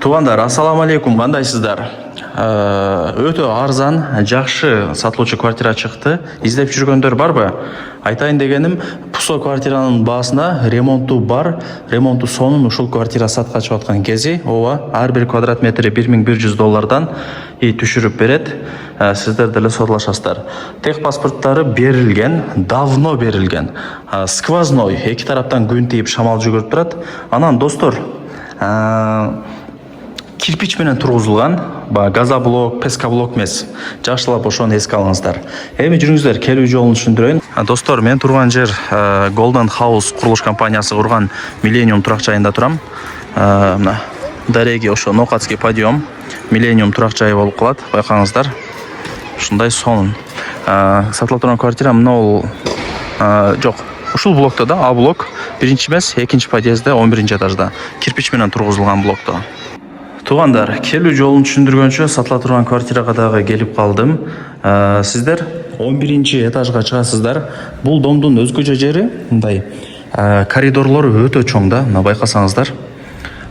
Туугандар, ассаламу алейкум, кандайсыздар? Өтө арзан, жакшы сатылуучу квартира чыкты. Издеп жүргөндөр барбы? Айтайын дегеним, Пусо квартиранын баасына ремонту бар. Ремонту сонун ушул квартира сатка чыгып аткан кези, ооба, ар бир квадрат метри $1100 түшүрүп берет. Сиздер деле сотлашасыздар. Тех паспорттары берилген, давно берилген. Сквозной, эки тараптан күн тийип шамал жүгүрүп турат. Анан достор, кирпич менен тургузулган, газоблок, пескоблок эмес. Жакшылап ошону эске алыңыздар. Эми жүрүңүздөр, келүү жолун түшүндүрөйүн. Достор, мен турган жер Golden House курулуш компаниясы курган Millennium турак жайында турам. Мына дареги ошо Нокатский подъем, Millennium турак жайы болуп калат, байкаңыздар. Ушундай сонун. Сатылып турган квартира мына бул жок. Ушул блокто да, А блок, биринчи эмес, экинчи подъездде, 11-ci этажда. Кирпич менен тургузулган блокто. Туугандар, келүү жолун түшүндүргөнчө сатыла турган квартирага дагы келип калдым. Сиздер 11-ci этажга чыгасыздар. Бул домдун өзгөчө жери мындай коридорлору өтө чоң да, мына байкасаңыздар.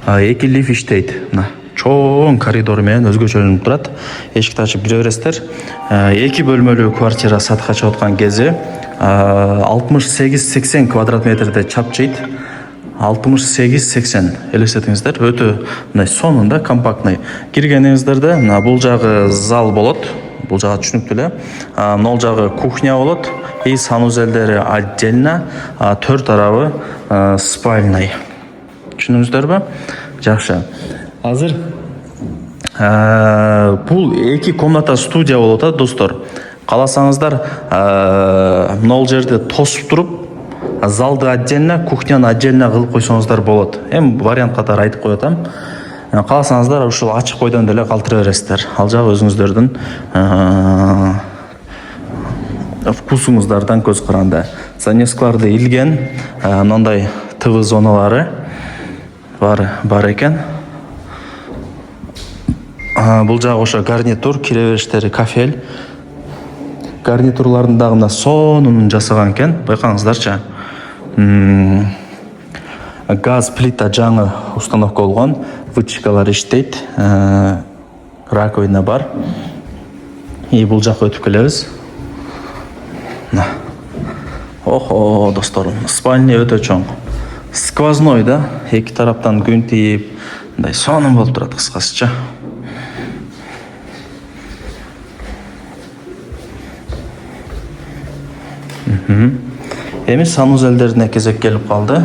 Эки лифт иштейт. Мына чоң коридор менен өзгөчөлүнүп турат. Эшикти ачып кире бересиздер. Эки бөлмөлүү квартира сатка чыгып аткан кези 68-80 квадрат метрде чапчыйт. 68-80 элестетиңиздер, өтө мындай сонун да, компактный. Киргениңиздерде мына бул жагы зал болот. Бул жагы түшүнүктүү эле. Мына жагы кухня болот. И санузелдери отдельно, төрт тарабы спальный. Түшүндүңүздөрбү? Жакшы. Азыр бул эки комната студия болот, достор. Кааласаңыздар, мына жерде тосуп туруп, залды отдельно, кухняны отдельно кылып койсоңуздар болот. Эми вариант катары айтып коётам. Кааласаңыздар, ушул ачык койдон деле калтыра бересиздер. Ал жагы өзүңүздөрдүн вкусуңуздардан көз каранды. Занескаларды илген, мындай ТВ зоналары бар экен. Бул жагы ошо гарнитур, кире бериштери кафель. Гарнитурларын дагы мына сонун жасаган экен, байкаңыздарчы. Газ плита жаңы установка болгон, вытяжкалар иштейт, раковина бар. И бул жакка өтүп келебиз. Охо, достор, спальня өтө чоң. Сквозной да, эки тараптан күн тийип, мындай сонун болуп турат кыскасыча. Эми санузелдерине кезек келип калды.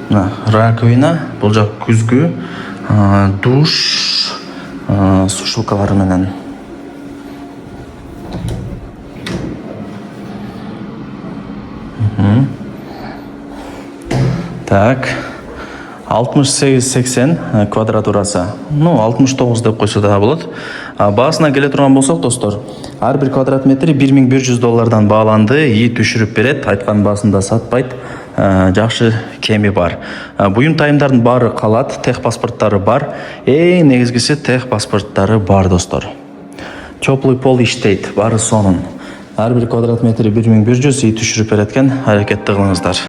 Раковина, бул жак күзгү, душ, сушилкалары менен. Так, 68-80 квадратурасы. 69 деп койсо да болот. Баасына келе турган болсок, достор, ар бир квадрат метри $1100 бааланды, и түшүрүп берет, айткан баасында сатпайт. Жакшы кеми бар. Буюм тайымдардын баары калат, тех паспорттары бар. Эң негизгиси тех паспорттары бар, достор. Теплый пол иштейт, баары сонун. Ар бир квадрат метри $1100 түшүрүп береткен, аракетти кылыңыздар.